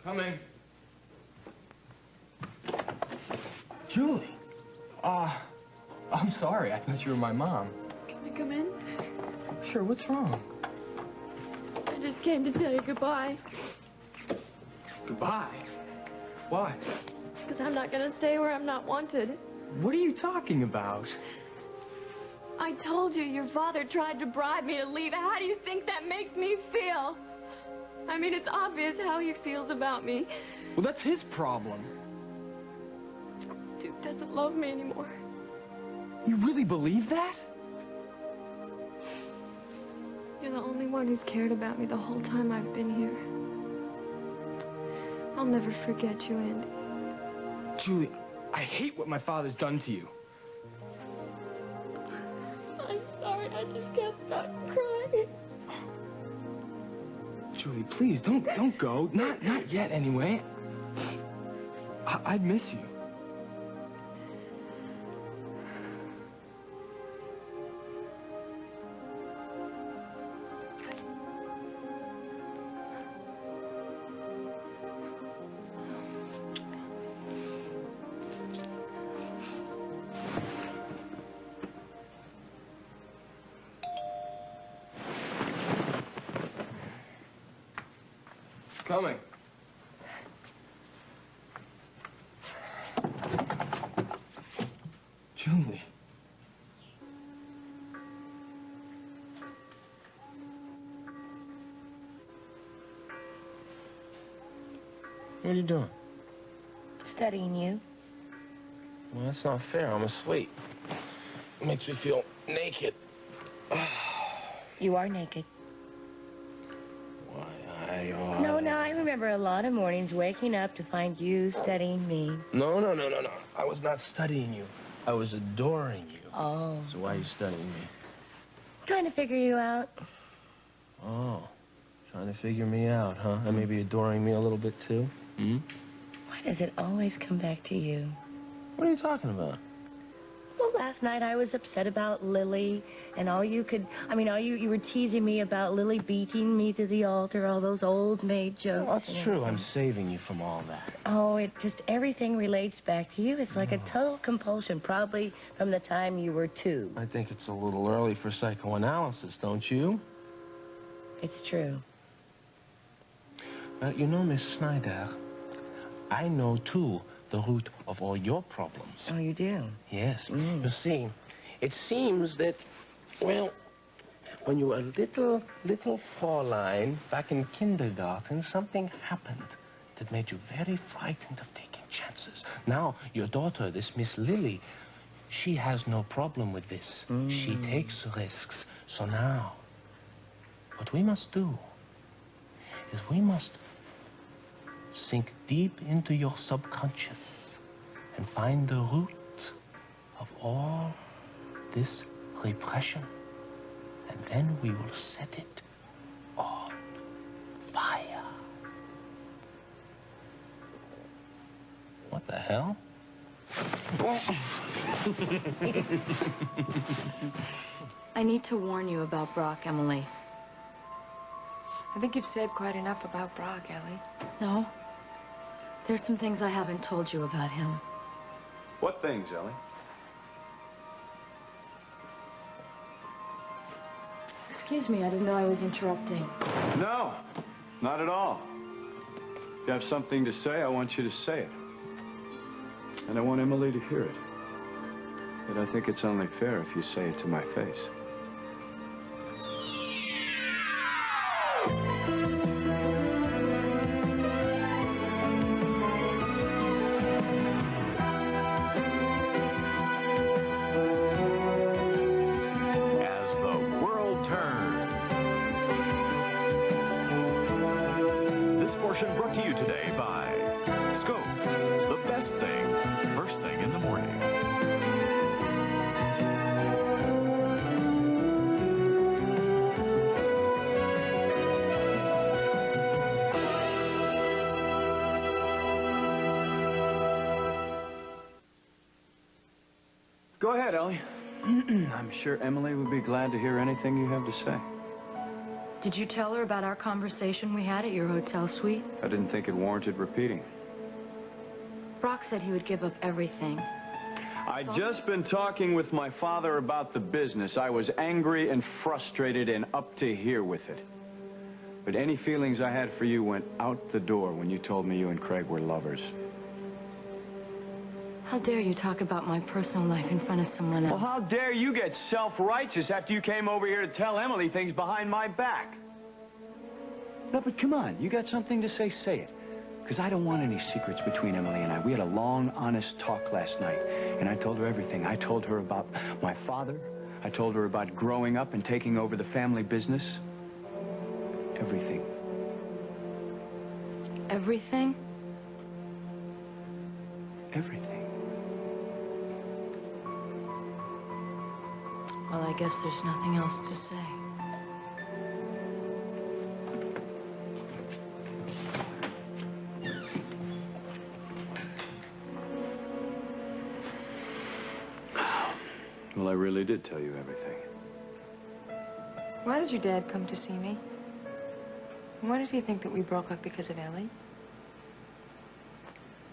Coming. Julie. I'm sorry. I thought you were my mom. Can I come in? Sure, what's wrong? I just came to tell you goodbye. Goodbye? Why? Because I'm not going to stay where I'm not wanted. What are you talking about? I told you your father tried to bribe me to leave. How do you think that makes me feel? I mean, it's obvious how he feels about me. Well, that's his problem. Duke doesn't love me anymore. You really believe that? You're the only one who's cared about me the whole time I've been here. I'll never forget you, Andy. Julie, I hate what my father's done to you. I'm sorry, I just can't stop crying. Julie, please, don't go. Not yet, anyway. I'd miss you. Coming. Julie. What are you doing? Studying you. Well, that's not fair. I'm asleep. It makes me feel naked. You are naked. Why, No, I remember a lot of mornings waking up to find you studying me. No. I was not studying you. I was adoring you. Oh. So why are you studying me? Trying to figure you out. Oh, trying to figure me out, huh? And maybe adoring me a little bit, too? Hmm? Why does it always come back to you? What are you talking about? Well, last night I was upset about Lily, and you were teasing me about Lily beating me to the altar, all those old maid jokes. Well, that's true. I'm saving you from all that. Oh, everything relates back to you. It's like a total compulsion, probably from the time you were 2. I think it's a little early for psychoanalysis, don't you? It's true. Well, you know, Miss Snyder, I know, too, the root of all your problems. Oh, you do? Yes. You see, it seems that, well, when you were a little Fräulein back in kindergarten, something happened that made you very frightened of taking chances. Now, your daughter, this Miss Lily, she has no problem with this. She takes risks. So now, what we must do is we must sink deep into your subconscious and find the root of all this repression. And then we will set it on fire. What the hell? I need to warn you about Brock, Emily. I think you've said quite enough about Brock, Ellie. No. There's some things I haven't told you about him. What things, Ellie? Excuse me, I didn't know I was interrupting. No, not at all. If you have something to say, I want you to say it. And I want Emily to hear it. But I think it's only fair if you say it to my face. Brought to you today by Scope, the best thing, first thing in the morning. Go ahead, Ellie. I'm sure Emily would be glad to hear anything you have to say. Did you tell her about our conversation we had at your hotel suite? I didn't think it warranted repeating. Brock said he would give up everything. I'd just been talking with my father about the business. I was angry and frustrated and up to here with it. But any feelings I had for you went out the door when you told me you and Craig were lovers. How dare you talk about my personal life in front of someone else? Well, how dare you get self-righteous after you came over here to tell Emily things behind my back? No, but come on. You got something to say, say it. Because I don't want any secrets between Emily and I. We had a long, honest talk last night, and I told her everything. I told her about my father. I told her about growing up and taking over the family business. Everything. Everything? Everything. Well, I guess there's nothing else to say. Well, I really did tell you everything. Why did your dad come to see me? Why did he think that we broke up because of Ellie?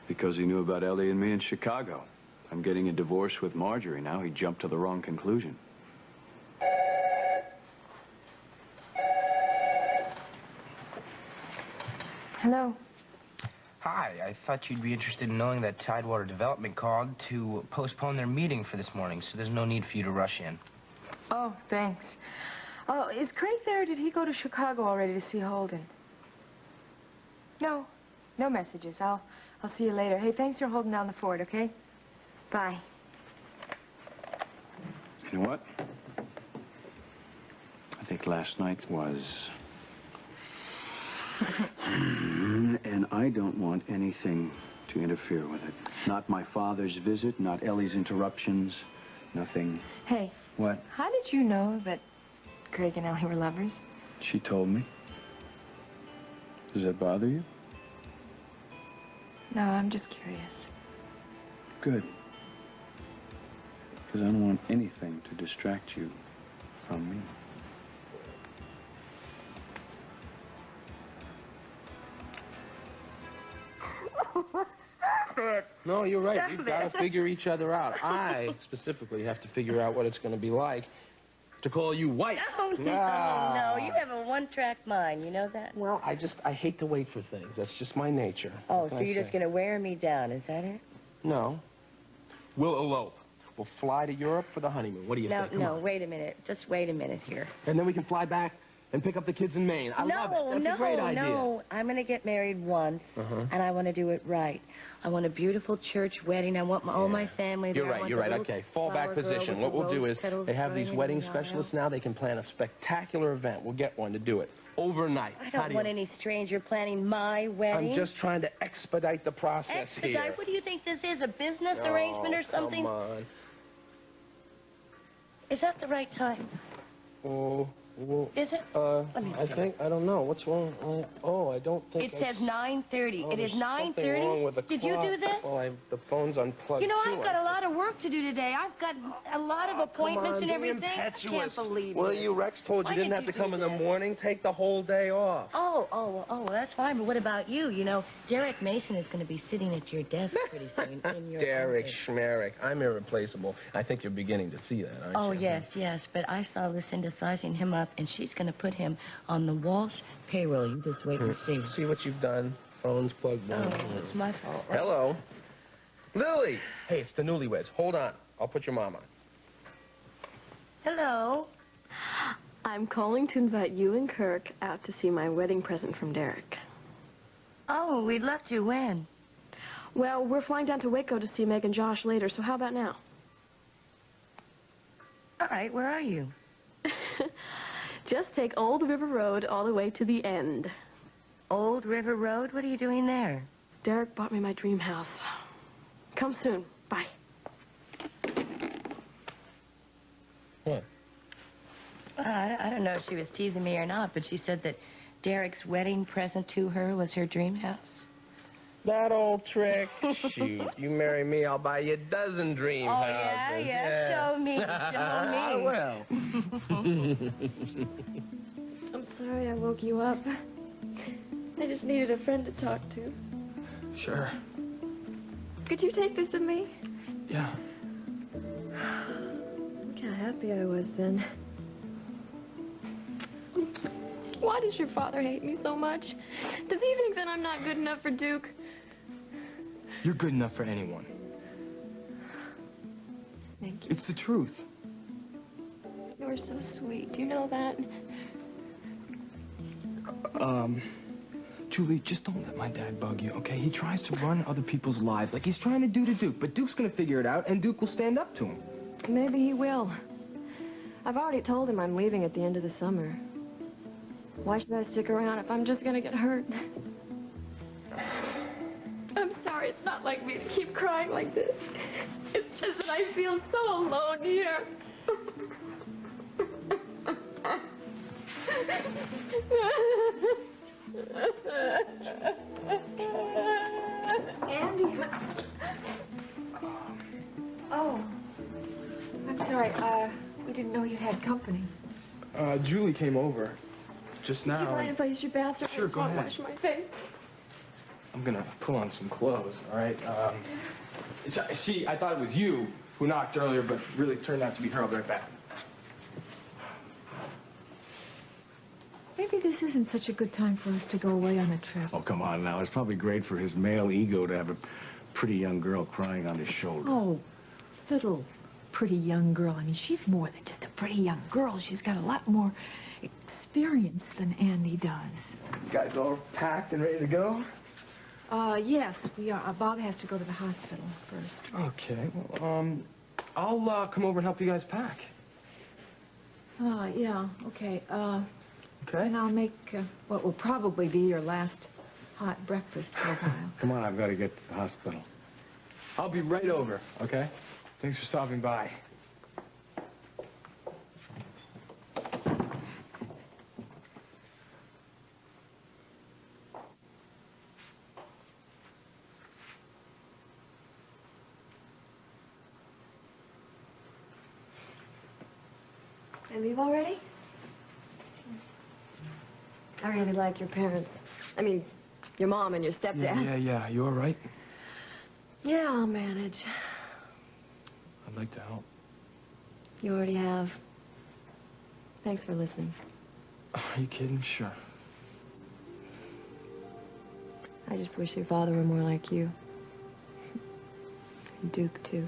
Because he knew about Ellie and me in Chicago. I'm getting a divorce with Marjorie now. He jumped to the wrong conclusion. Hello. Hi, I thought you'd be interested in knowing that Tidewater Development called to postpone their meeting for this morning, so there's no need for you to rush in. Oh, thanks. Oh, is Craig there, or did he go to Chicago already to see Holden? No. No messages. I'll see you later. Hey, thanks for holding down the fort, okay? Bye. You know what? I think last night was... and I don't want anything to interfere with it. Not my father's visit, not Ellie's interruptions, nothing. Hey. What? How did you know that Craig and Ellie were lovers? She told me. Does that bother you? No, I'm just curious. Good. Because I don't want anything to distract you from me. Stop it. No, you're right. Stop We've it. got to figure each other out. I specifically have to figure out what it's going to be like to call you white. Oh, no. You have a one-track mind. You know that? Well, I hate to wait for things. That's just my nature. Oh, What so can I you're just say? going to wear me down. Is that it? No. We'll elope. We'll fly to Europe for the honeymoon. What do you say? Come on. Wait a minute. Just wait a minute here. And then we can fly back and pick up the kids in Maine. I love it. That's a great idea. No, I'm going to get married once, and I want to do it right. I want a beautiful church wedding. I want all my family there. You're right. Okay, fall back position. What we'll do is they have these wedding specialists now. They can plan a spectacular event. We'll get one to do it overnight. I don't want any stranger planning my wedding. I'm just trying to expedite the process here. What do you think this is, a business arrangement or something? Come on. Is that the right time? Oh, well, Is it? Let me see. I don't know. What's wrong? I don't think It says 9:30. Oh, it is there's something 9:30. wrong with the Did you clock. do this? Well, the phone's unplugged. You know, too. I've got a lot of work to do today. I've got a lot of appointments and everything. I can't believe Well, it. Rex told you Why didn't did have to you come do in the this? morning. Take the whole day off. Oh, that's fine. But what about you? You know, Derek Mason is going to be sitting at your desk pretty soon in your Derek office. Schmerich. I'm irreplaceable. I think you're beginning to see that, aren't you? Oh, yes. But I saw Lucinda sizing him up, and she's going to put him on the Walsh payroll. You just wait and see. See what you've done. Phone's plugged in. Oh, it's my fault. Right? Hello. Lily! Hey, it's the newlyweds. Hold on. I'll put your mom on. Hello. I'm calling to invite you and Kirk out to see my wedding present from Derek. Oh, we'd love to. When? Well, we're flying down to Waco to see Meg and Josh later, so how about now? All right, where are you? Just take Old River Road all the way to the end. Old River Road? What are you doing there? Derek bought me my dream house. Come soon. Bye. What? I don't know if she was teasing me or not, but she said that Derek's wedding present to her was her dream house. That old trick. Shoot, you marry me, I'll buy you a dozen dream houses. Yeah. Show me. I will. I'm sorry I woke you up. I just needed a friend to talk to. Sure. Could you take this of me? Yeah. Look how happy I was then. Why does your father hate me so much? Does he think that I'm not good enough for Duke? You're good enough for anyone. Thank you. It's the truth. You're so sweet. Do you know that? Julie, just don't let my dad bug you, okay? He tries to run other people's lives like he's trying to do to Duke, but Duke's gonna figure it out, and Duke will stand up to him. Maybe he will. I've already told him I'm leaving at the end of the summer. Why should I stick around if I'm just gonna get hurt? I'm sorry, it's not like me to keep crying like this. It's just that I feel so alone here. Andy. Oh. I'm sorry. We didn't know you had company. Julie came over just now. Do you mind if I use your bathroom? Sure, I just go want to ahead. wash my face. I'm gonna pull on some clothes, all right? I thought it was you who knocked earlier, but really turned out to be her. I'll be right back. Maybe this isn't such a good time for us to go away on a trip. Oh, come on now. It's probably great for his male ego to have a pretty young girl crying on his shoulder. Oh, little pretty young girl. I mean, she's more than just a pretty young girl. She's got a lot more experience than Andy does. You guys all packed and ready to go? Yes, we are. Bob has to go to the hospital first. Okay, well, I'll come over and help you guys pack. Yeah, okay. Okay? And I'll make what will probably be your last hot breakfast for a while. Come on, I've got to get to the hospital. I'll be right over, okay? Thanks for stopping by. I leave already? I really like your parents. I mean, your mom and your stepdad. Yeah. You all right? Yeah, I'll manage. I'd like to help. You already have. Thanks for listening. Are you kidding? Sure. I just wish your father were more like you. And Duke, too.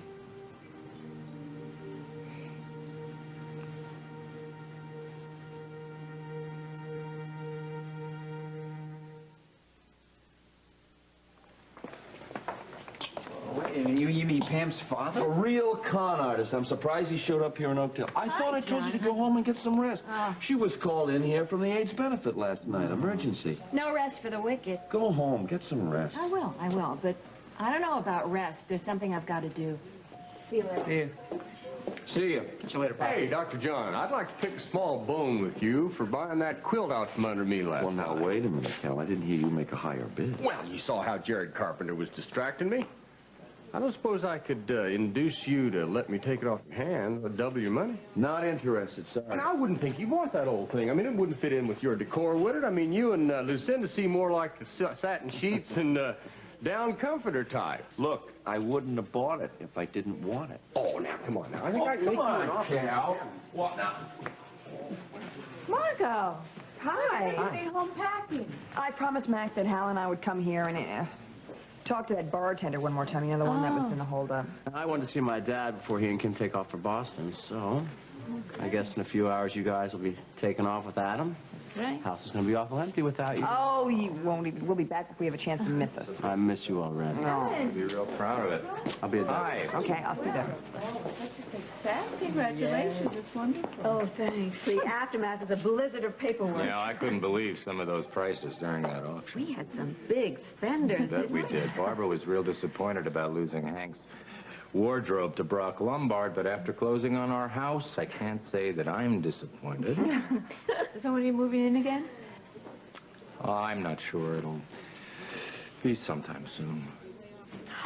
You mean Pam's father? A real con artist. I'm surprised he showed up here in Oakdale. I thought I told you to go home and get some rest. She was called in here from the AIDS benefit last night. Emergency. No rest for the wicked. Go home. Get some rest. I will, but I don't know about rest. There's something I've got to do. See you later. See you. See you. Catch you later, Pop. Hey, Dr. John, I'd like to pick a small bone with you for buying that quilt out from under me last night. Well, now, wait a minute, Cal. I didn't hear you make a higher bid. Well, you saw how Jared Carpenter was distracting me. I don't suppose I could induce you to let me take it off your hand, double your money. Not interested, sorry. And I wouldn't think you'd want that old thing. I mean, it wouldn't fit in with your decor, would it? I mean, you and Lucinda seem more like the satin sheets and down comforter types. Look, I wouldn't have bought it if I didn't want it. Oh, now, come on now. I think I can make you an offer. Cal. What now? Margot, hi. You stayed home packing. I promised Mac that Hal and I would come here and talk to that bartender one more time. You know, the one that was in the holdup. I wanted to see my dad before he and Kim take off for Boston, so I guess in a few hours you guys will be taking off with Adam. Right. House is going to be awful empty without you. Oh, you won't even. We'll be back if we have a chance to miss us. I miss you already. I'll be real proud of it. I'll be a Hi. Okay, I'll see them. Success. Congratulations. It's wonderful. Oh, thanks. The aftermath is a blizzard of paperwork. Yeah, I couldn't believe some of those prices during that auction. We had some big spenders. That we did. Barbara was real disappointed about losing Hank's wardrobe to Brock Lombard, but after closing on our house, I can't say that I'm disappointed. Is somebody moving in again? I'm not sure. It'll be sometime soon.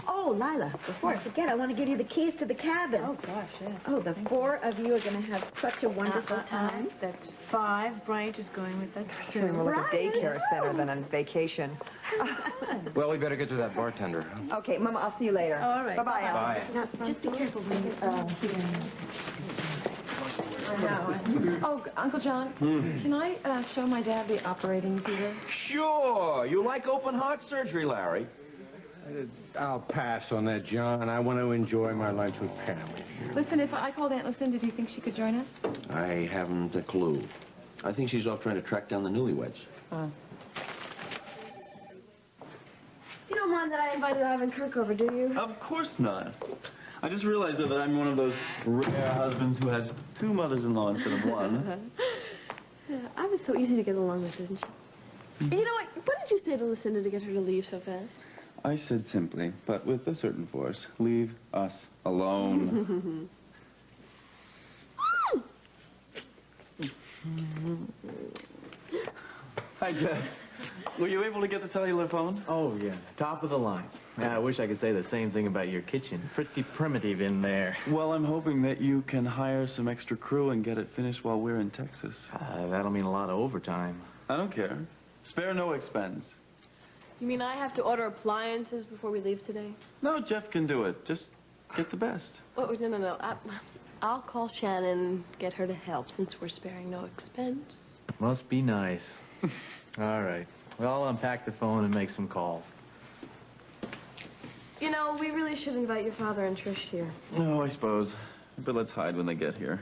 Oh, Lila, before I forget, I want to give you the keys to the cabin. Oh, gosh, yes. Oh, the four of you are going to have such a wonderful time. That's 5. Bryant is going with us, It's too. really more like a daycare center than a vacation. Well, we better get to that bartender. Okay, Mama, I'll see you later. All right. Bye-bye, Al. Bye. Now, just be careful when you get Oh, Uncle John, can I show my dad the operating theater? Sure. You like open heart surgery, Larry? I'll pass on that, John. I want to enjoy my lunch with Pammy. Listen, if I called Aunt Lucinda, do you think she could join us? I haven't a clue. I think she's off trying to track down the newlyweds. You don't mind that I invited Ivan Kirk over, do you? Of course not. I just realized that I'm one of those rare husbands who has 2 mothers-in-law instead of 1. Ivan's so easy to get along with, isn't she? You know what? What did you say to Lucinda to get her to leave so fast? I said simply, but with a certain force, leave us alone. Hi, Jeff. Were you able to get the cellular phone? Oh, yeah. Top of the line. I wish I could say the same thing about your kitchen. Pretty primitive in there. Well, I'm hoping that you can hire some extra crew and get it finished while we're in Texas. That'll mean a lot of overtime. I don't care. Spare no expense. You mean I have to order appliances before we leave today? No, Jeff can do it. Just get the best. Wait, no. I'll call Shannon, get her to help, since we're sparing no expense. Must be nice. All right. Well, I'll unpack the phone and make some calls. You know, we really should invite your father and Trish here. No, I suppose. But let's hide when they get here.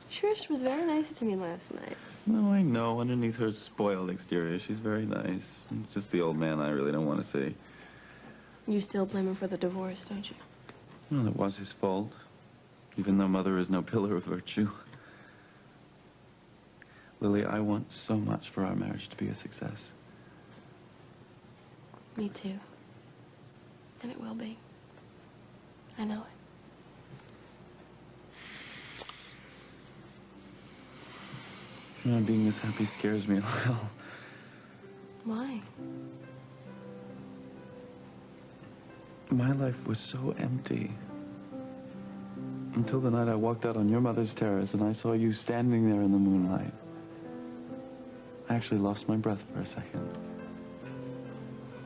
Trish was very nice to me last night. No, I know. Underneath her spoiled exterior, she's very nice. Just the old man I really don't want to see. You still blame him for the divorce, don't you? Well, it was his fault. Even though Mother is no pillar of virtue. Lily, I want so much for our marriage to be a success. Me too. And it will be. I know it. Not being this happy scares me a little. Why? My life was so empty. Until the night I walked out on your mother's terrace and I saw you standing there in the moonlight. I actually lost my breath for a second.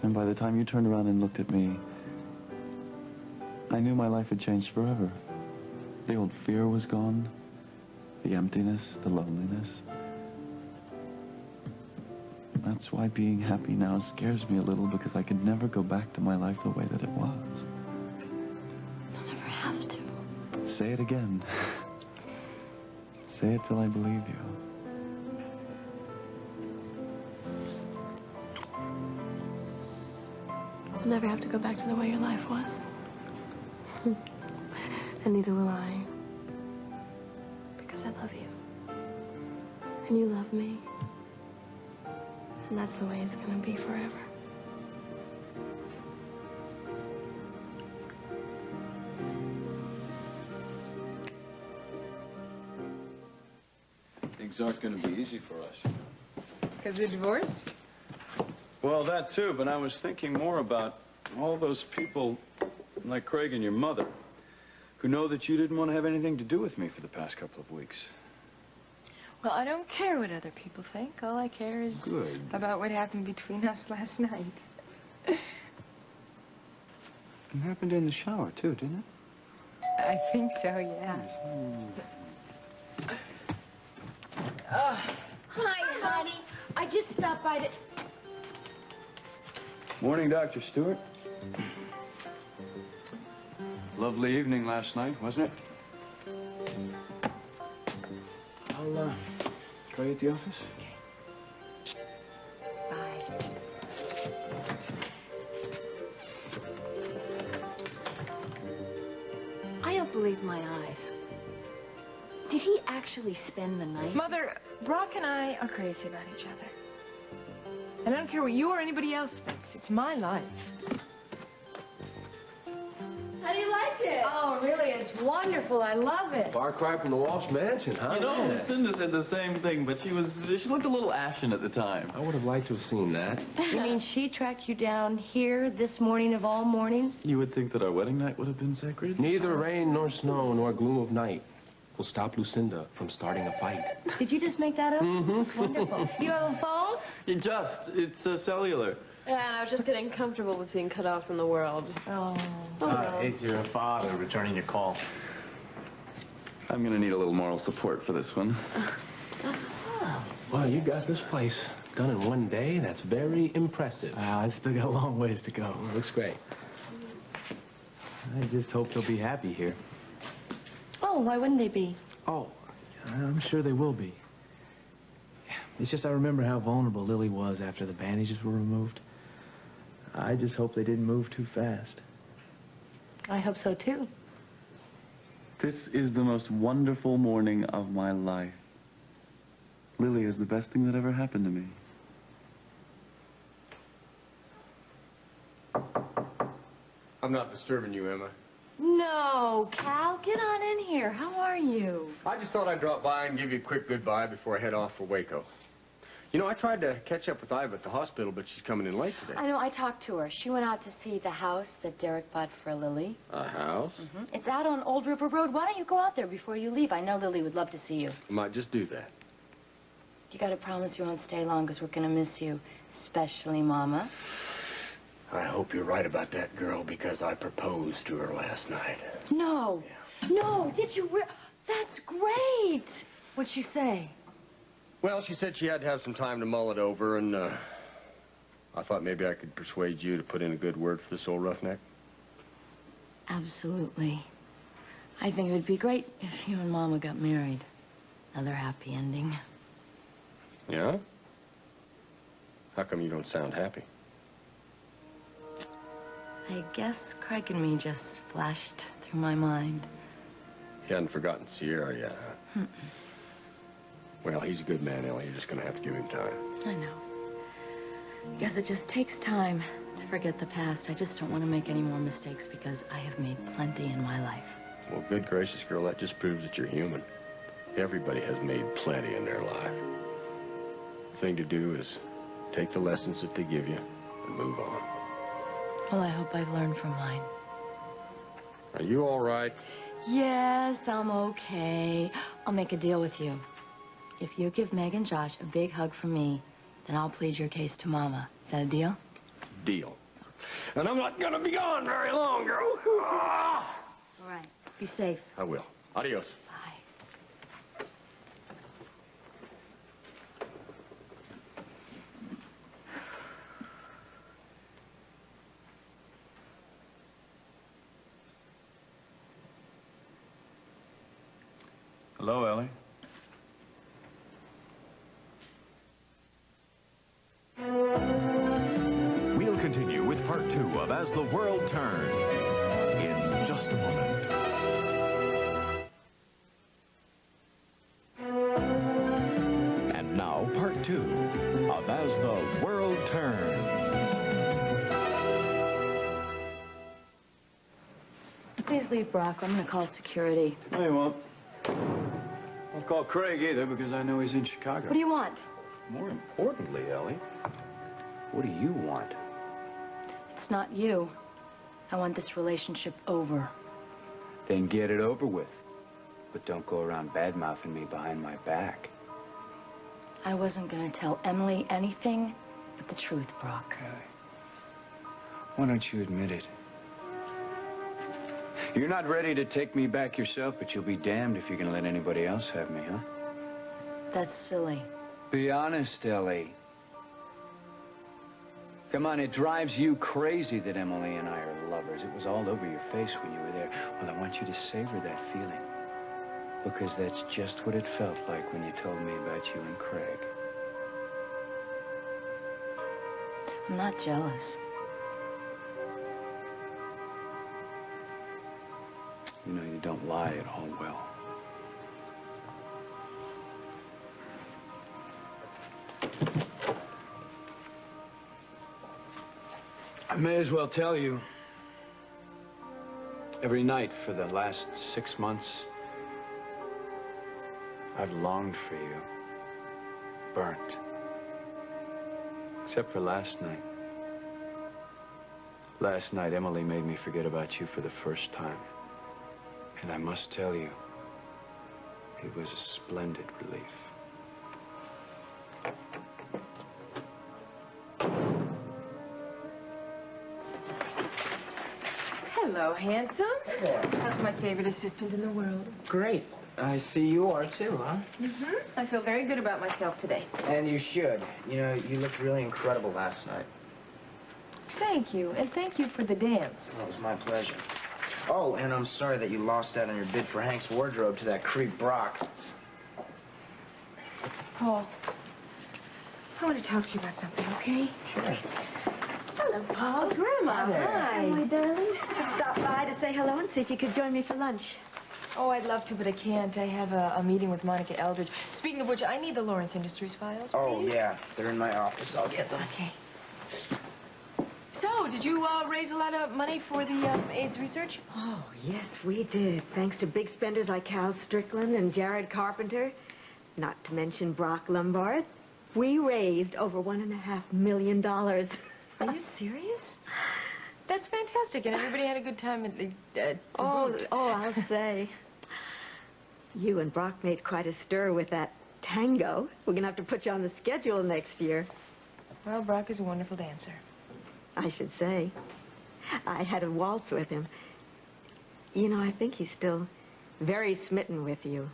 And by the time you turned around and looked at me, I knew my life had changed forever. The old fear was gone. The emptiness, the loneliness. That's why being happy now scares me a little, because I could never go back to my life the way that it was. You'll never have to. Say it again. Say it till I believe you. You'll never have to go back to the way your life was. And neither will I. Because I love you. And you love me. And that's the way it's gonna be forever. Things aren't going to be easy for us. Because we're divorced? Well, that too, but I was thinking more about all those people like Craig and your mother who know that you didn't want to have anything to do with me for the past couple of weeks. Well, I don't care what other people think. All I care is about what happened between us last night. It happened in the shower, too, didn't it? I think so, yeah. Hi, honey. I just stopped by to... Morning, Dr. Stewart. Lovely evening last night, wasn't it? I'll, try you at the office. Bye. I don't believe my eyes. Did he actually spend the night? Mother, Brock and I are crazy about each other. And I don't care what you or anybody else thinks. It's my life. I How do you like it? Oh, really? It's wonderful. I love it. Far cry from the Walsh Mansion, huh? You know, Lucinda said the same thing, but she looked a little ashen at the time. I would have liked to have seen that. You mean she tracked you down here this morning of all mornings? You would think that our wedding night would have been sacred? Neither rain nor snow nor gloom of night will stop Lucinda from starting a fight. Did you just make that up? Mm-hmm. It's wonderful. You have a phone? It's cellular. Yeah, and I was just getting comfortable with being cut off from the world. Oh. It's your father returning your call. I'm gonna need a little moral support for this one. Well, you got this place done in one day. That's very impressive. I still got a long ways to go. Well, looks great. I just hope they'll be happy here. Oh, why wouldn't they be? Oh, I'm sure they will be. It's just I remember how vulnerable Lily was after the bandages were removed. I just hope they didn't move too fast. I hope so, too. This is the most wonderful morning of my life. Lily is the best thing that ever happened to me. I'm not disturbing you, Emma. No, Cal, get on in here. How are you? I just thought I'd drop by and give you a quick goodbye before I head off for Waco. You know, I tried to catch up with Iva at the hospital, but she's coming in late today. I know, I talked to her. She went out to see the house that Derek bought for Lily. A house? It's out on Old River Road. Why don't you go out there before you leave? I know Lily would love to see you. I might just do that. You gotta promise you won't stay long, because we're gonna miss you. Especially Mama. I hope you're right about that girl, because I proposed to her last night. No. No, did you That's great. What'd she say? Well, she said she had to have some time to mull it over, and I thought maybe I could persuade you to put in a good word for this old roughneck. Absolutely. I think it would be great if you and Mama got married. Another happy ending. Yeah? How come you don't sound happy? I guess Craig and me just flashed through my mind. You hadn't forgotten Sierra yet, huh? Well, he's a good man, Ellie. You're just gonna have to give him time. I know. I guess it just takes time to forget the past. I just don't want to make any more mistakes because I have made plenty in my life. Well, good gracious, girl, that just proves that you're human. Everybody has made plenty in their life. The thing to do is take the lessons that they give you and move on. Well, I hope I've learned from mine. Are you all right? Yes, I'm okay. I'll make a deal with you. If you give Meg and Josh a big hug from me, then I'll plead your case to Mama. Is that a deal? Deal. And I'm not gonna be gone very long, girl. All right. Be safe. I will. Adios. Bye. Hello, Ellie. We'll continue with part 2 of As the World Turns in just a moment. And now, part 2 of As the World Turns. Please leave, Brock. I'm going to call security. No, you won't. Won't call Craig either because I know he's in Chicago. What do you want? More importantly, Ellie, what do you want? It's not you. I want this relationship over. Then get it over with. But don't go around bad-mouthing me behind my back. I wasn't going to tell Emily anything but the truth, Brock. Why don't you admit it? You're not ready to take me back yourself, but you'll be damned if you're going to let anybody else have me, huh? That's silly. Be honest, Ellie. Come on, it drives you crazy that Emily and I are lovers. It was all over your face when you were there. Well, I want you to savor that feeling. Because that's just what it felt like when you told me about you and Craig. I'm not jealous. You know, you don't lie at all well. I may as well tell you. Every night for the last 6 months, I've longed for you. Burnt. Except for last night. Last night, Emily made me forget about you for the first time. And I must tell you, it was a splendid relief. Hello, handsome. Hey there. How's my favorite assistant in the world? Great. I see you are too, huh? Mm-hmm. I feel very good about myself today. And you should. You know, you looked really incredible last night. Thank you, and thank you for the dance. Oh, it was my pleasure. Oh, and I'm sorry that you lost out on your bid for Hank's wardrobe to that creep Brock. Paul, I want to talk to you about something, okay? Sure. Hello, Paul. Oh, Grandma. Hi, my darling. Just stopped by to say hello and see if you could join me for lunch. Oh, I'd love to, but I can't. I have a meeting with Monica Eldridge. Speaking of which, I need the Lawrence Industries files, please. Oh, yeah. They're in my office. I'll get them. Okay. So, did you raise a lot of money for the AIDS research? Oh, yes, we did. Thanks to big spenders like Cal Strickland and Jared Carpenter, not to mention Brock Lombard. We raised over $1.5 million. Are you serious? That's fantastic, and everybody had a good time at the boot. I'll say. You and Brock made quite a stir with that tango. We're going to have to put you on the schedule next year. Well, Brock is a wonderful dancer. I should say. I had a waltz with him. You know, I think he's still very smitten with you.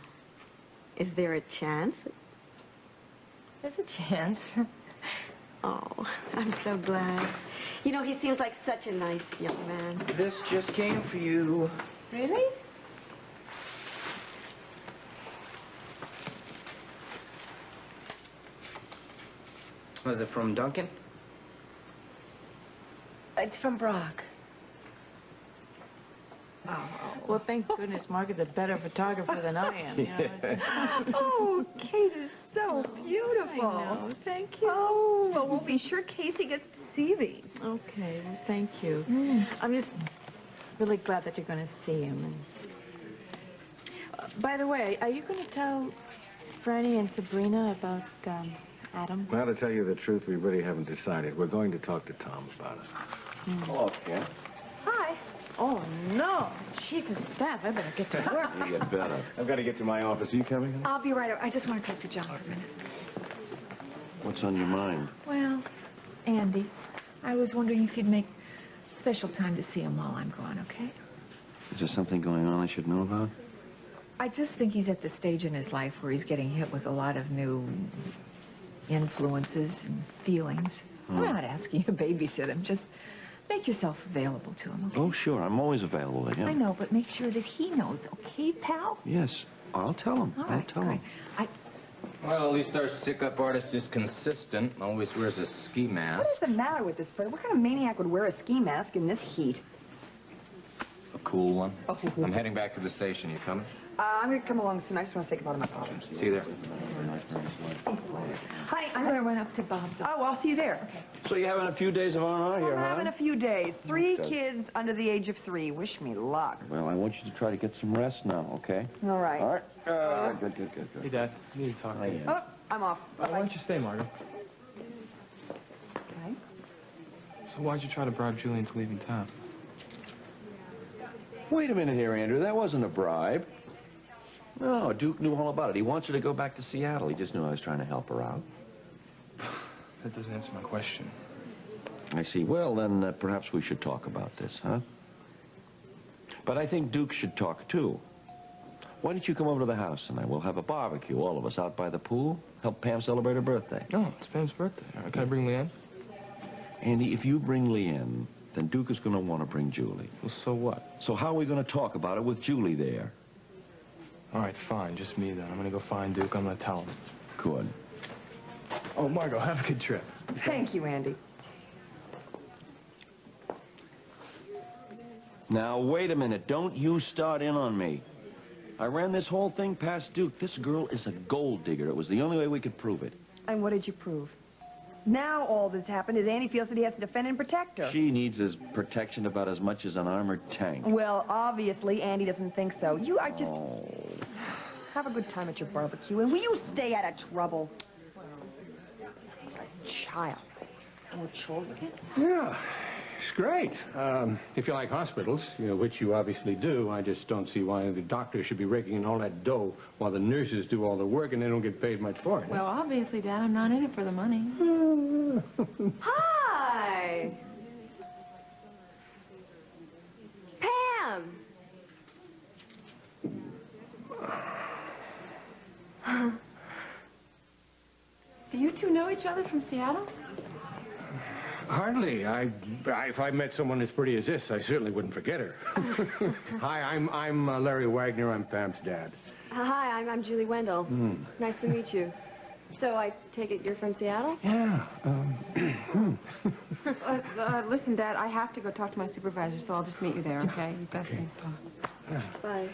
Is there a chance? There's a chance. Oh, I'm so glad. You know, he seems like such a nice young man. This just came for you. Really? Was it from Duncan? It's from Brock. Well, thank goodness Mark is a better photographer than I am. You know? Oh, Kate is so beautiful. I know. Thank you. Oh, well, we'll be sure Casey gets to see these. Okay, well, thank you. I'm just really glad that you're going to see him. And by the way, are you going to tell Franny and Sabrina about Adam? Well, to tell you the truth, we really haven't decided. We're going to talk to Tom about it. Hello, Ken. Hi. Oh, no. Chief of Staff, I better get to work. You get better. I've got to get to my office. Are you coming in? I'll be right over. I just want to talk to John for a minute. What's on your mind? Well, Andy, I was wondering if you'd make special time to see him while I'm gone, okay? Is there something going on I should know about? I just think he's at the stage in his life where he's getting hit with a lot of new influences and feelings. I'm not asking you to babysit him. Just make yourself available to him, okay? Oh, sure. I'm always available to him. I know, but make sure that he knows, okay, pal? Yes. I'll tell him. All I'll right, tell him. Well, at least our stick-up artist is consistent. Always wears a ski mask. What is the matter with this bird? What kind of maniac would wear a ski mask in this heat? A cool one. I'm heading back to the station. You coming? I'm going to come along soon. I just want to say goodbye to my papa. See you there. Honey, I'm going to run up to Bob's. Oh, I'll see you there. So you're having a few days of R&R here, I'm huh? having a few days. 3 Okay. kids under the age of 3. Wish me luck. Well, I want you to try to get some rest now, okay? All right. All right. Good. Hey, Dad. I need to talk to you. Oh, I'm off. Why don't you stay, Margaret? Okay. So why'd you try to bribe Julian to leave in town? Wait a minute here, Andrew. That wasn't a bribe. No, Duke knew all about it. He wants her to go back to Seattle. He just knew I was trying to help her out. That doesn't answer my question. I see. Well, then perhaps we should talk about this, huh? But I think Duke should talk, too. Why don't you come over to the house, and we'll have a barbecue, all of us, out by the pool. Help Pam celebrate her birthday. No, it's Pam's birthday. Can I bring Leanne? Andy, if you bring Leanne, then Duke is going to want to bring Julie. Well, so what? So how are we going to talk about it with Julie there? All right, fine. Just me, then. I'm going to go find Duke. I'm going to tell him. Good. Oh, Margot, have a good trip. Thank you, Andy. Now, wait a minute. Don't you start in on me. I ran this whole thing past Duke. This girl is a gold digger. It was the only way we could prove it. And what did you prove? Now all that's happened is Andy feels that he has to defend and protect her. She needs his protection about as much as an armored tank. Well, obviously, Andy doesn't think so. I just... Have a good time at your barbecue, and will you stay out of trouble? A child. More children? Yeah, it's great. If you like hospitals, which you obviously do, I just don't see why the doctors should be raking in all that dough while the nurses do all the work and they don't get paid much for it. Well, obviously, Dad, I'm not in it for the money. Hi! Pam! Do you two know each other from Seattle? Hardly. If I met someone as pretty as this, I certainly wouldn't forget her. Hi, I'm Larry Wagner. I'm Pam's dad. Hi, I'm Julie Wendell. Nice to meet you. So I take it you're from Seattle? Yeah. Listen, Dad, I have to go talk to my supervisor, so I'll just meet you there, okay? You guys can talk. Bye.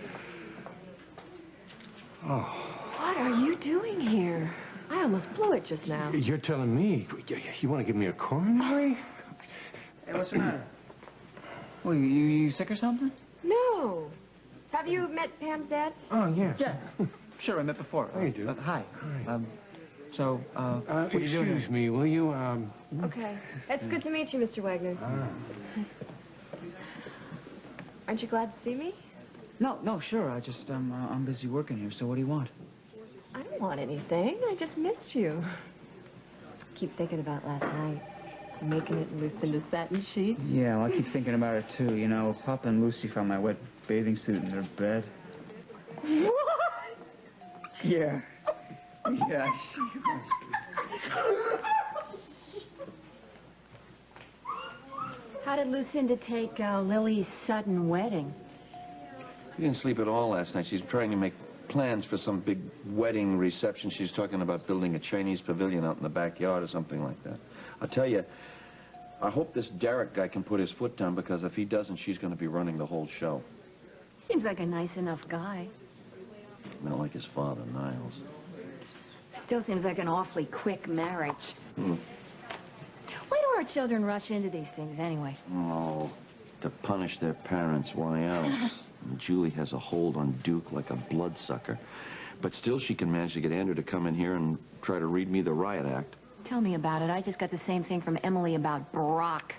Oh. What are you doing here? I almost blew it just now. You're telling me? You want to give me a coronary? Hey, what's the matter? Well, you sick or something? No. Have you met Pam's dad? Oh, yeah. Yeah. Sure, I met before. Oh, you do? Hi. Hi. What are you doing here? Excuse me, will you, Okay. It's good to meet you, Mr. Wagner. Aren't you glad to see me? No, sure. I'm busy working here, so what do you want? I don't want anything. I just missed you. Keep thinking about last night. Making it in Lucinda's satin sheets. Yeah, well, I keep thinking about it, too. You know, Papa and Lucy found my wet bathing suit in their bed. What? Yeah. Yeah. How did Lucinda take Lily's sudden wedding? She didn't sleep at all last night. She's trying to make plans for some big wedding reception. She's talking about building a Chinese pavilion out in the backyard or something like that. I'll tell you, I hope this Derek guy can put his foot down, because if he doesn't, she's going to be running the whole show. Seems like a nice enough guy. Not like his father, Niles. Still seems like an awfully quick marriage. Why do our children rush into these things anyway? Oh, to punish their parents. Why else? And Julie has a hold on Duke like a bloodsucker. But still she can manage to get Andrew to come in here and try to read me the riot act. Tell me about it. I just got the same thing from Emily about Brock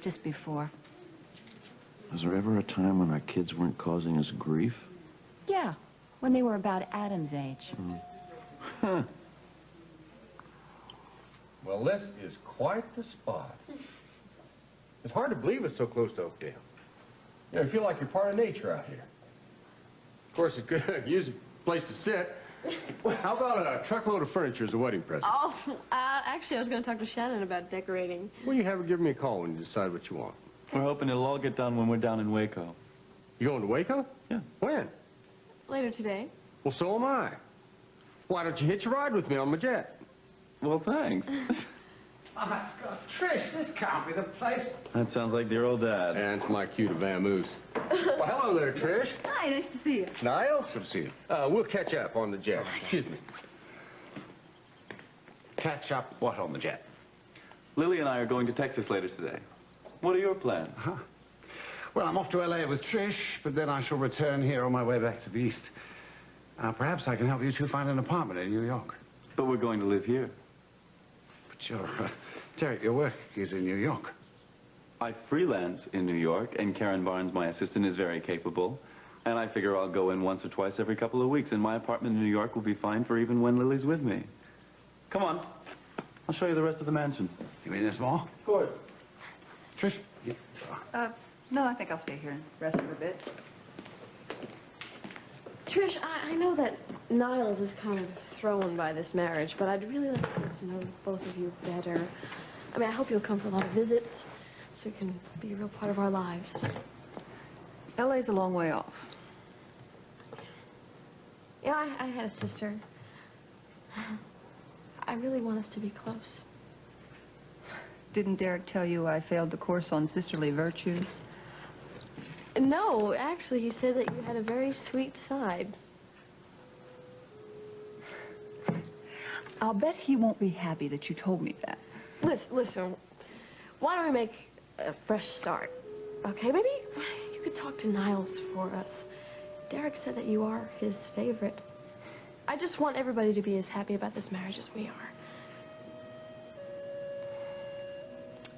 just before. Was there ever a time when our kids weren't causing us grief? Yeah, when they were about Adam's age. Huh. Well, this is quite the spot. It's hard to believe it's so close to Oakdale. You know, you feel like you're part of nature out here. Of course, it's good. Use a place to sit. How about a truckload of furniture as a wedding present? Oh, actually, I was going to talk to Shannon about decorating. Well, you have her give me a call when you decide what you want. We're hoping it'll all get done when we're down in Waco. You going to Waco? Yeah. When? Later today. Well, so am I. Why don't you hitch a ride with me on my jet? Well, thanks. Trish, this can't be the place. That sounds like dear old Dad. And it's my cue to vamoose. Well, hello there, Trish. Hi, nice to see you. Niles? Good to see you. We'll catch up on the jet. Excuse me. Catch up what on the jet? Lily and I are going to Texas later today. What are your plans? Well, I'm off to L.A. with Trish, but then I shall return here on my way back to the East. Perhaps I can help you two find an apartment in New York. But we're going to live here. But your work is in New York. I freelance in New York, and Karen Barnes, my assistant, is very capable. And I figure I'll go in once or twice every couple of weeks, and my apartment in New York will be fine for even when Lily's with me. Come on. I'll show you the rest of the mansion. You mean there's more? Of course. Trish? No, I think I'll stay here and rest for a bit. Trish, I know that Niles is kind of thrown by this marriage, but I'd really like to get to know both of you better. I mean, I hope you'll come for a lot of visits so you can be a real part of our lives. LA's a long way off. Yeah, I had a sister. I really want us to be close. Didn't Derek tell you I failed the course on sisterly virtues? No, actually, he said that you had a very sweet side. I'll bet he won't be happy that you told me that. Listen, why don't we make a fresh start? Okay, maybe you could talk to Niles for us. Derek said that you are his favorite. I just want everybody to be as happy about this marriage as we are.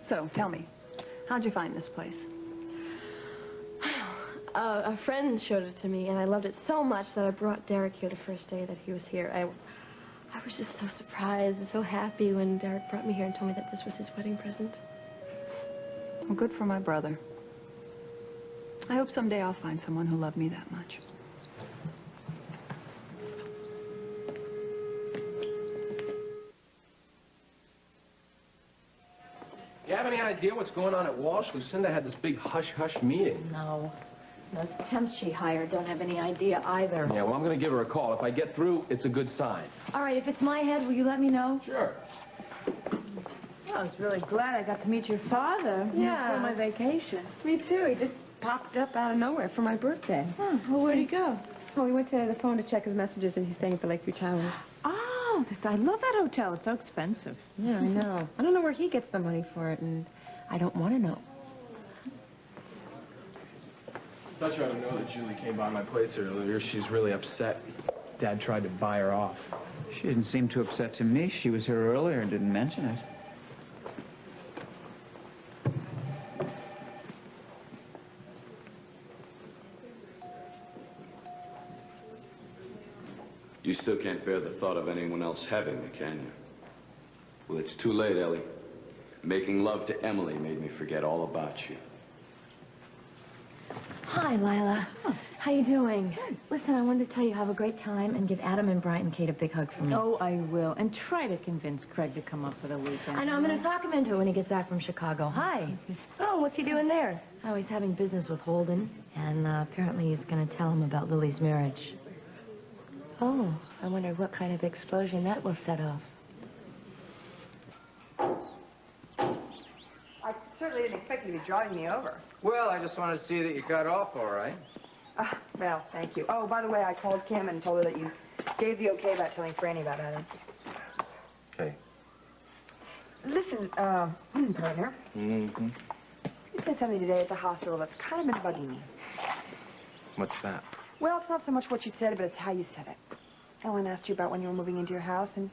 So, tell me, how'd you find this place? A friend showed it to me, and I loved it so much that I brought Derek here the first day that he was here. I was just so surprised and so happy when Derek brought me here and told me that this was his wedding present. Well, good for my brother. I hope someday I'll find someone who loved me that much. You have any idea what's going on at Walsh? Lucinda had this big hush-hush meeting. No. Those temps she hired don't have any idea either. Yeah, well, I'm going to give her a call. If I get through, it's a good sign. All right, if it's my head, will you let me know? Sure. I was really glad I got to meet your father. Yeah. For my vacation. Me too. He just popped up out of nowhere for my birthday. Oh, well, where'd he go? Oh, he went to the phone to check his messages, and he's staying at the Lakeview Towers. Oh, I love that hotel. It's so expensive. Yeah, I know. I don't know where he gets the money for it, and I don't want to know. I thought you ought to know that Julie came by my place earlier. She's really upset. Dad tried to buy her off. She didn't seem too upset to me. She was here earlier and didn't mention it. You still can't bear the thought of anyone else having me, can you? Well, it's too late, Ellie. Making love to Emily made me forget all about you. Hi, Lila. How you doing? Listen, I wanted to tell you have a great time and give Adam and Brian and Kate a big hug from me. Oh, I will. And try to convince Craig to come up for the weekend. I know, I'm going to talk him into it when he gets back from Chicago. Hi. Oh, what's he doing there? Oh, he's having business with Holden, and apparently he's going to tell him about Lily's marriage. Oh, I wonder what kind of explosion that will set off. I certainly didn't expect you to be driving me over. Well, I just wanted to see that you got off all right. Well, thank you. Oh, by the way, I called Kim and told her that you gave the okay about telling Franny about Adam. Okay. Listen, partner. Mm-hmm. You said something today at the hospital that's kind of been bugging me. What's that? Well, it's not so much what you said, but it's how you said it. Ellen asked you about when you were moving into your house, and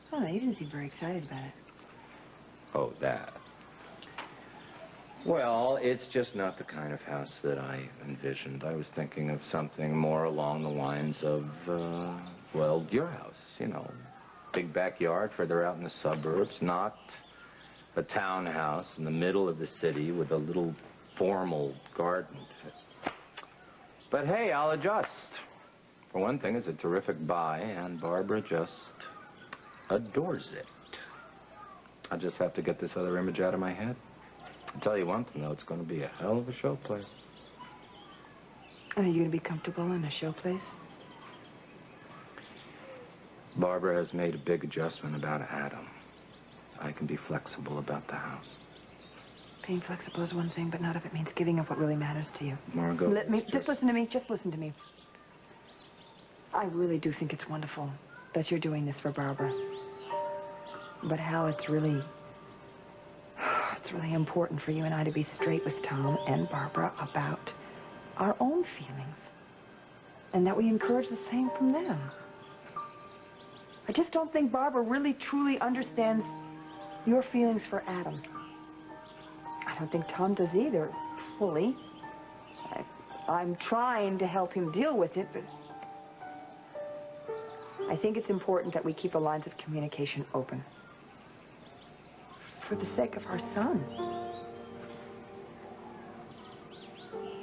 I don't know, you didn't seem very excited about it. Oh, that. Well, it's just not the kind of house that I envisioned. I was thinking of something more along the lines of, well, your house, you know. Big backyard further out in the suburbs, not a townhouse in the middle of the city with a little formal garden. But hey, I'll adjust. For one thing, it's a terrific buy, and Barbara just adores it. I just have to get this other image out of my head. I'll tell you one thing, though, it's going to be a hell of a showplace. And are you going to be comfortable in a showplace? Barbara has made a big adjustment about Adam. I can be flexible about the house. Being flexible is one thing, but not if it means giving up what really matters to you. Margot, just listen to me. Just listen to me. I really do think it's wonderful that you're doing this for Barbara. But Hal, it's really important for you and I to be straight with Tom and Barbara about our own feelings. And that we encourage the same from them. I just don't think Barbara really, truly understands your feelings for Adam. I don't think Tom does either, fully. I'm trying to help him deal with it, but I think it's important that we keep the lines of communication open. For the sake of our son.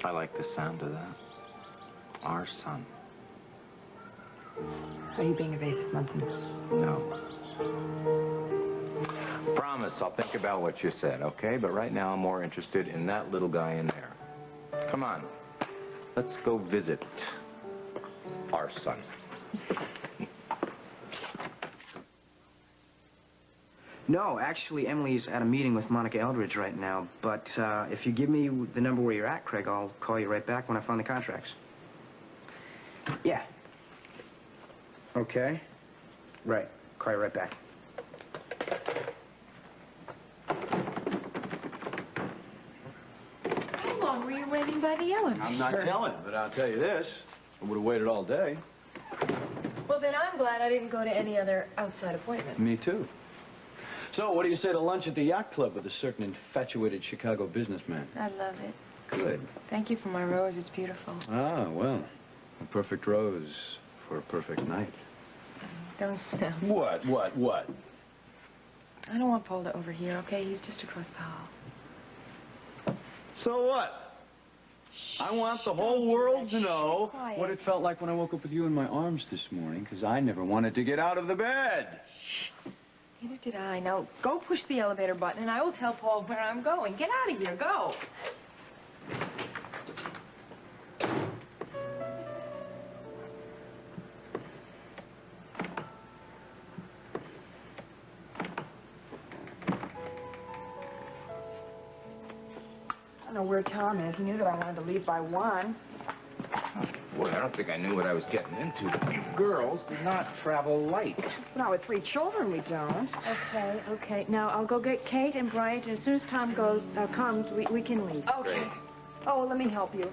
I like the sound of that. Our son. Are you being evasive, Munson? No. Promise, I'll think about what you said, okay? But right now I'm more interested in that little guy in there. Come on. Let's go visit our son. No, actually, Emily's at a meeting with Monica Eldridge right now. But if you give me the number where you're at, Craig, I'll call you right back when I find the contracts. Yeah. Okay. Right. Call you right back. long were you waiting by the elevator? I'm not telling, but I'll tell you this. I would have waited all day. Well, then I'm glad I didn't go to any other outside appointments. Me too. So, what do you say to lunch at the yacht club with a certain infatuated Chicago businessman? I love it. Good. Thank you for my rose. It's beautiful. Ah, well, a perfect rose for a perfect night. Don't know. What? I don't want Paul to overhear, okay? He's just across the hall. So what? I want the whole world to know quiet. what it felt like when I woke up with you in my arms this morning, because I never wanted to get out of the bed. Neither did I. Now, go push the elevator button, and I will tell Paul where I'm going. Get out of here. Go. I don't know where Tom is. He knew that I wanted to leave by 1. Boy, I don't think I knew what I was getting into. You girls do not travel light. Not with 3 children, we don't. Okay. Now, I'll go get Kate and Bright, and as soon as Tom comes, we can leave. Okay. Great. Oh, let me help you.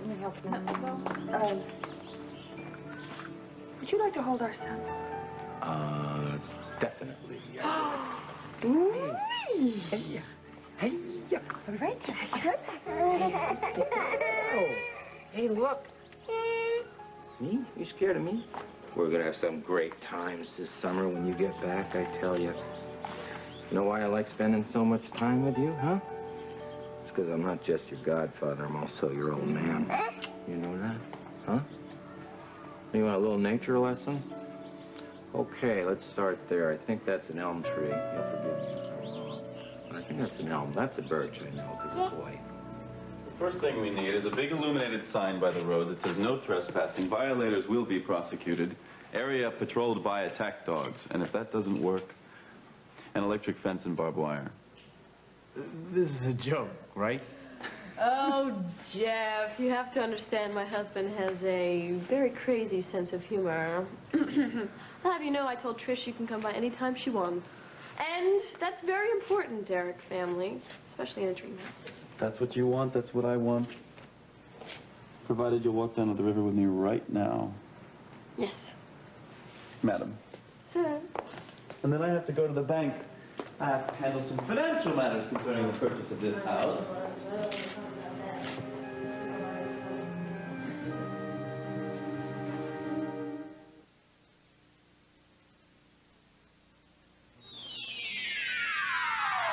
Would you like to hold our son? Definitely. Hey. All right. Hey, look. Me? You scared of me? We're gonna have some great times this summer when you get back, I tell you. You know why I like spending so much time with you, huh? It's because I'm not just your godfather, I'm also your old man. You know that? Huh? You want a little nature lesson? Okay, let's start there. I think that's an elm tree. You'll forgive me if I'm wrong. I think that's an elm. That's a birch, I know, because a boy. The first thing we need is a big illuminated sign by the road that says no trespassing. Violators will be prosecuted. Area patrolled by attack dogs. And if that doesn't work, an electric fence and barbed wire. This is a joke, right? Oh, Jeff, you have to understand my husband has a very crazy sense of humor. I'll have you know I told Trish she can come by anytime she wants. And that's very important, Derek family, especially in a dream house. That's what you want, that's what I want. Provided you'll walk down to the river with me right now. Yes. Madam. Sir. And then I have to go to the bank. I have to handle some financial matters concerning the purchase of this house.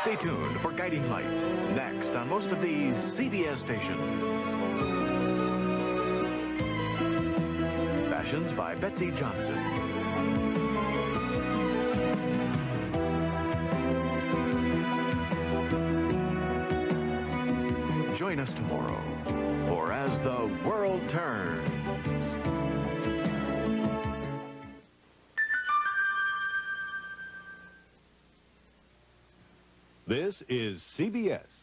Stay tuned for Guiding Light, next on most of these CBS stations. Fashions by Betsy Johnson. Join us tomorrow for As the World Turns. This is CBS.